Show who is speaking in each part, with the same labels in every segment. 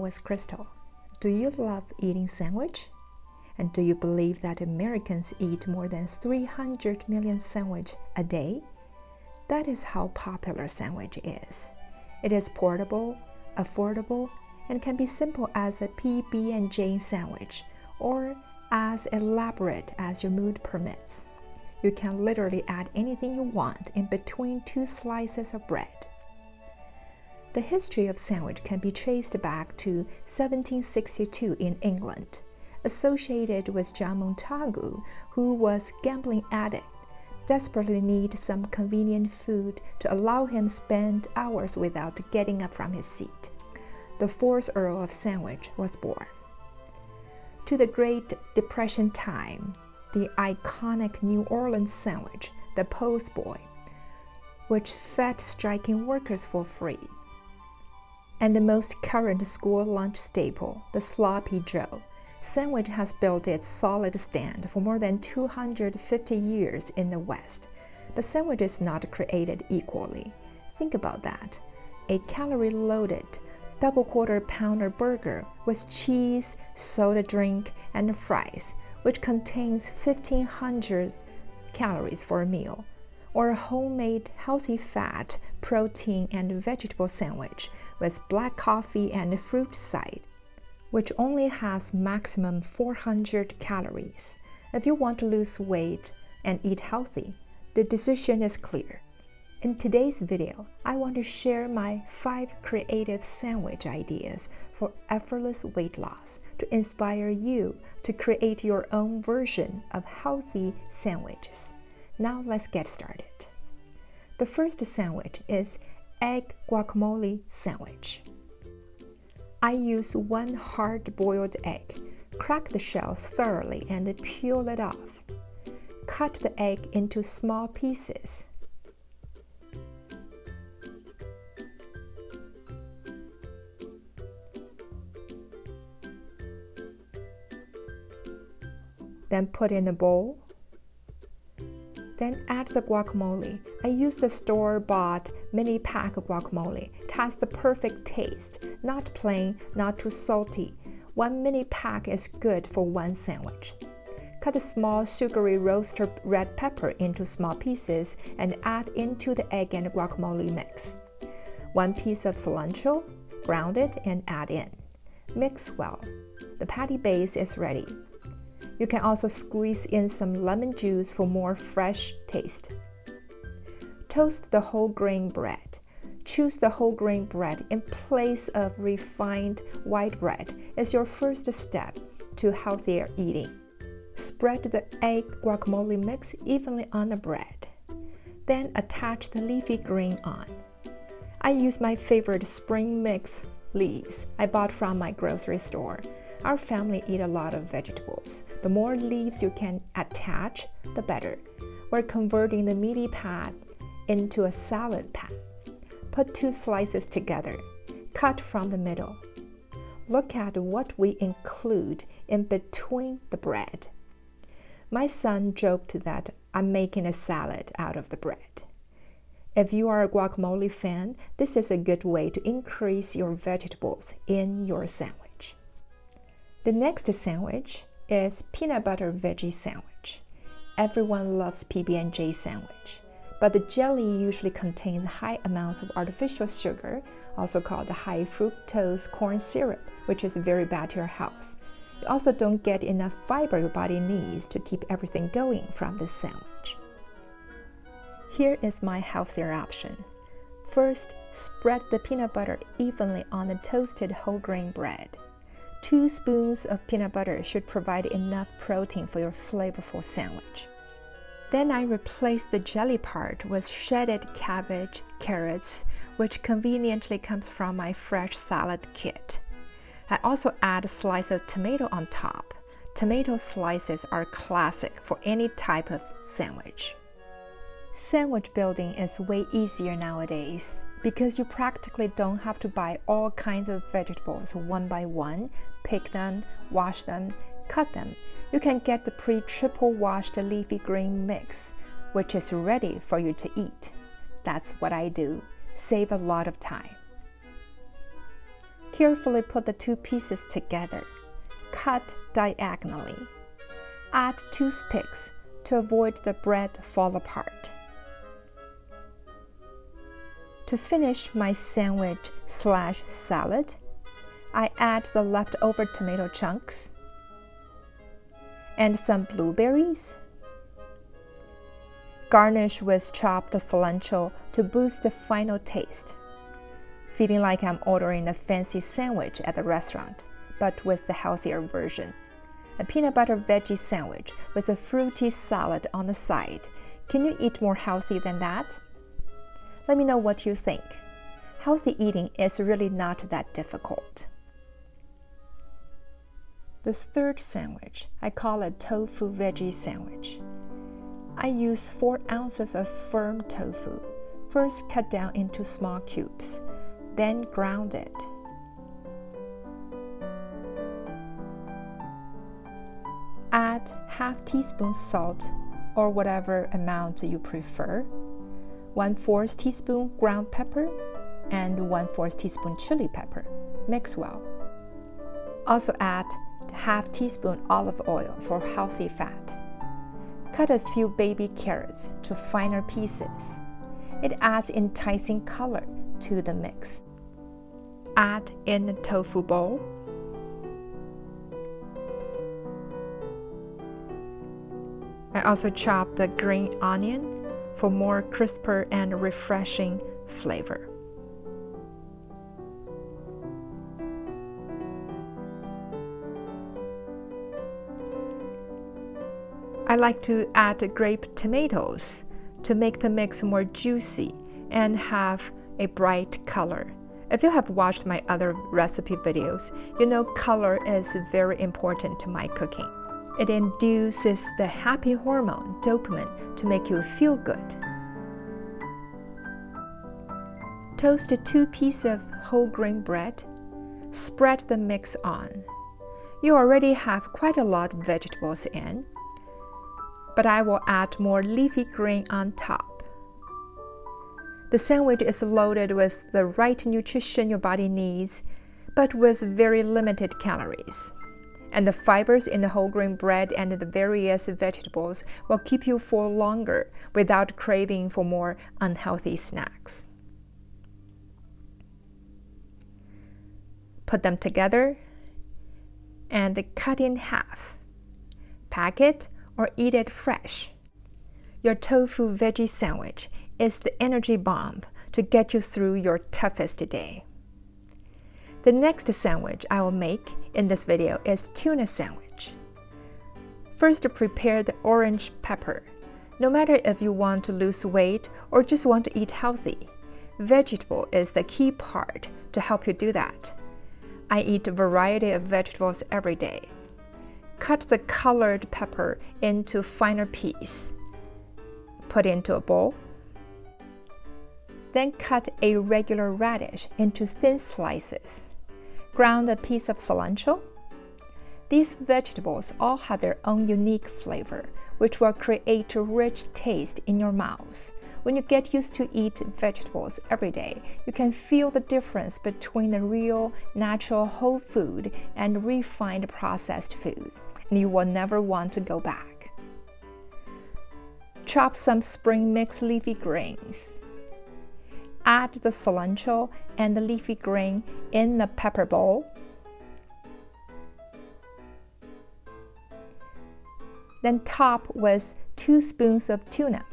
Speaker 1: with Chrystal. Do you love eating sandwich? And do you believe that Americans eat more than 300 million sandwiches a day? That is how popular sandwich is. It is portable, affordable, and can be simple as a PB&J sandwich or as elaborate as your mood permits. You can literally add anything you want in between two slices of bread. The history of sandwich can be traced back to 1762 in England, associated with John Montagu, who was a gambling addict, desperately needed some convenient food to allow him spend hours without getting up from his seat. The fourth Earl of Sandwich was born. To the Great Depression time, the iconic New Orleans sandwich, the Post Boy, which fed striking workers for free, and the most current school lunch staple, the Sloppy Joe. Sandwich has built its solid stand for more than 250 years in the West, but sandwich is not created equally. Think about that. A calorie-loaded double quarter-pounder burger with cheese, soda drink, and fries, which contains 1,500 calories for a meal, or a homemade healthy fat, protein, and vegetable sandwich with black coffee and fruit side, which only has maximum 400 calories. If you want to lose weight and eat healthy, the decision is clear. In today's video, I want to share my 5 creative sandwich ideas for effortless weight loss to inspire you to create your own version of healthy sandwiches. Now let's get started. The first sandwich is egg guacamole sandwich. I use 1 hard-boiled egg. Crack the shell thoroughly and peel it off. Cut the egg into small pieces. Then put in a bowl. Then add the guacamole. I use the store-bought mini pack guacamole. It has the perfect taste, not plain, not too salty. 1 mini pack is good for 1 sandwich. Cut a small sugary roasted red pepper into small pieces and add into the egg and guacamole mix. 1 piece of cilantro, ground it and add in. Mix well. The patty base is ready. You can also squeeze in some lemon juice for more fresh taste. Toast the whole grain bread. Choose the whole grain bread in place of refined white bread as your first step to healthier eating. Spread the egg guacamole mix evenly on the bread. Then attach the leafy green on. I use my favorite spring mix leaves I bought from my grocery store. Our family eat a lot of vegetables. The more leaves you can attach, the better. We're converting the meaty pad into a salad pad. Put 2 slices together. Cut from the middle. Look at what we include in between the bread. My son joked that I'm making a salad out of the bread. If you are a guacamole fan, this is a good way to increase your vegetables in your sandwich. The next sandwich is peanut butter veggie sandwich. Everyone loves PB&J sandwich, but the jelly usually contains high amounts of artificial sugar, also called high fructose corn syrup, which is very bad to your health. You also don't get enough fiber your body needs to keep everything going from this sandwich. Here is my healthier option. First, spread the peanut butter evenly on the toasted whole grain bread. 2 spoons of peanut butter should provide enough protein for your flavorful sandwich. Then I replace the jelly part with shredded cabbage, carrots, which conveniently comes from my fresh salad kit. I also add a slice of tomato on top. Tomato slices are classic for any type of sandwich. Sandwich building is way easier nowadays because you practically don't have to buy all kinds of vegetables one by one, pick them, wash them, cut them. You can get the pre-triple washed leafy green mix, which is ready for you to eat. That's what I do. Save a lot of time. Carefully put the two pieces together. Cut diagonally. Add toothpicks to avoid the bread fall apart. To finish my sandwich/salad, I add the leftover tomato chunks and some blueberries. Garnish with chopped cilantro to boost the final taste. Feeling like I'm ordering a fancy sandwich at the restaurant, but with the healthier version. A peanut butter veggie sandwich with a fruity salad on the side. Can you eat more healthy than that? Let me know what you think. Healthy eating is really not that difficult. This third sandwich, I call it tofu veggie sandwich. I use 4 ounces of firm tofu. First cut down into small cubes, then ground it. Add half teaspoon salt or whatever amount you prefer, 1/4 teaspoon ground pepper, and 1/4 teaspoon chili pepper. Mix well. Also add half teaspoon olive oil for healthy fat. Cut a few baby carrots to finer pieces. It adds enticing color to the mix. Add in the tofu bowl. I also chop the green onion for more crisper and refreshing flavor. I like to add grape tomatoes to make the mix more juicy and have a bright color. If you have watched my other recipe videos, you know color is very important to my cooking. It induces the happy hormone, dopamine, to make you feel good. Toast 2 pieces of whole grain bread. Spread the mix on. You already have quite a lot of vegetables in, but I will add more leafy green on top. The sandwich is loaded with the right nutrition your body needs, but with very limited calories. And the fibers in the whole grain bread and the various vegetables will keep you full longer without craving for more unhealthy snacks. Put them together and cut in half. Pack it or eat it fresh. Your tofu veggie sandwich is the energy bomb to get you through your toughest day. The next sandwich I will make in this video is tuna sandwich. First, prepare the orange pepper. No matter if you want to lose weight or just want to eat healthy, vegetable is the key part to help you do that. I eat a variety of vegetables every day. Cut the colored pepper into finer pieces. Put into a bowl. Then cut a regular radish into thin slices. Ground a piece of cilantro. These vegetables all have their own unique flavor, which will create a rich taste in your mouth. When you get used to eat vegetables every day, you can feel the difference between the real, natural whole food and refined processed foods, and you will never want to go back. Chop some spring mix leafy greens. Add the cilantro and the leafy green in the pepper bowl. Then top with 2 spoons of tuna,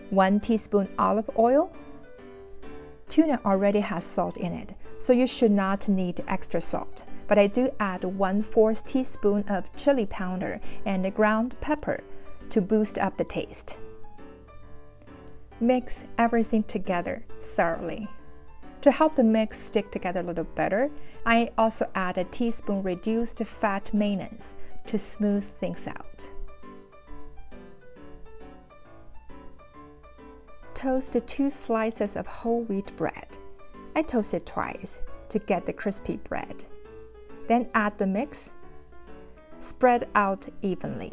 Speaker 1: 1 teaspoon olive oil. Tuna already has salt in it, so you should not need extra salt, but I do add 1/4 teaspoon of chili powder and ground pepper to boost up the taste. Mix everything together thoroughly. To help the mix stick together a little better, I also add a teaspoon reduced fat mayonnaise to smooth things out. Toast 2 slices of whole wheat bread. I toast it twice to get the crispy bread. Then add the mix. Spread out evenly.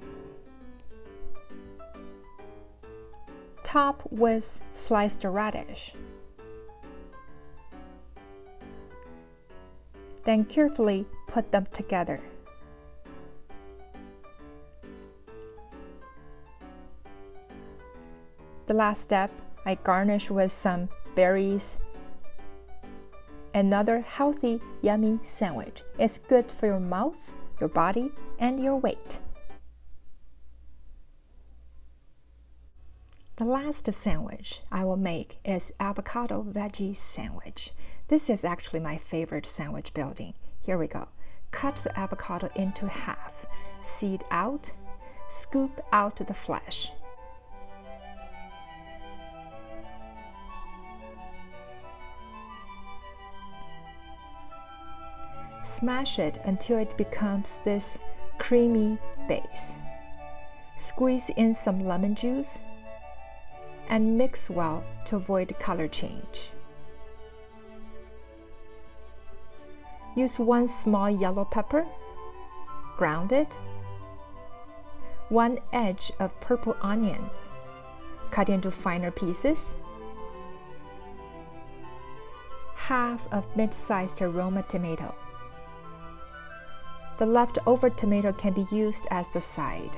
Speaker 1: Top with sliced radish. Then carefully put them together. The last step, I garnish with some berries. Another healthy, yummy sandwich. It's good for your mouth, your body, and your weight. The last sandwich I will make is avocado veggie sandwich. This is actually my favorite sandwich building. Here we go. Cut the avocado into half, seed out, scoop out the flesh. Smash it until it becomes this creamy base. Squeeze in some lemon juice and mix well to avoid color change. Use 1 small yellow pepper, ground it, 1 edge of purple onion, cut into finer pieces, half of mid-sized aroma tomato. The leftover tomato can be used as the side.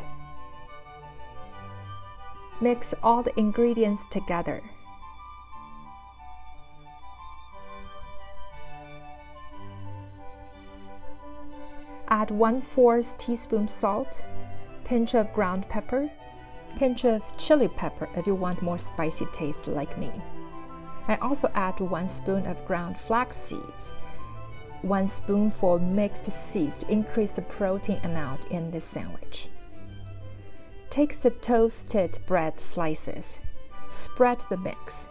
Speaker 1: Mix all the ingredients together. Add 1/4 teaspoon salt, pinch of ground pepper, pinch of chili pepper if you want more spicy taste like me. I also add 1 spoon of ground flax seeds, 1 spoonful mixed seeds to increase the protein amount in this sandwich. Take the toasted bread slices, spread the mix.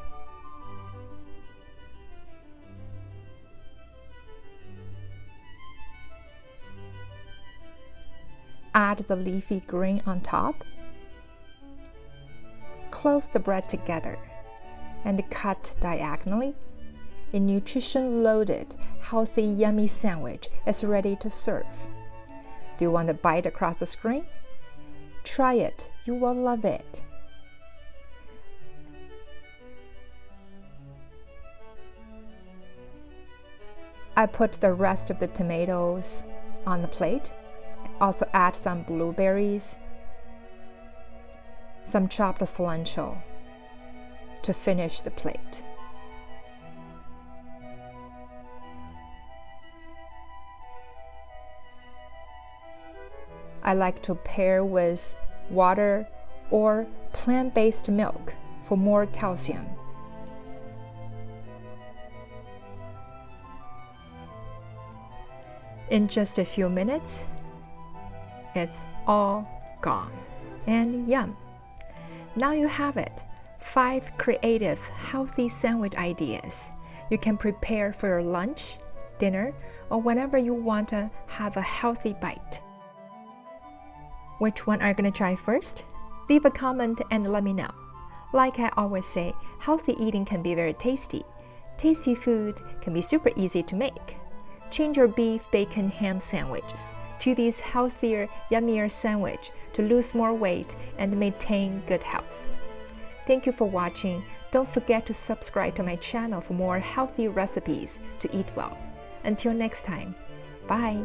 Speaker 1: Add the leafy green on top. Close the bread together and cut diagonally. A nutrition-loaded, healthy, yummy sandwich is ready to serve. Do you want to bite across the screen? Try it, you will love it. I put the rest of the tomatoes on the plate. Also add some blueberries, some chopped cilantro to finish the plate. I like to pair with water or plant-based milk for more calcium. In just a few minutes, it's all gone. And yum! Now you have it. 5 creative, healthy sandwich ideas you can prepare for your lunch, dinner, or whenever you want to have a healthy bite. Which one are you going to try first? Leave a comment and let me know. Like I always say, healthy eating can be very tasty. Tasty food can be super easy to make. Change your beef, bacon, ham sandwiches to these healthier, yummier sandwich to lose more weight and maintain good health. Thank you for watching. Don't forget to subscribe to my channel for more healthy recipes to eat well. Until next time, bye!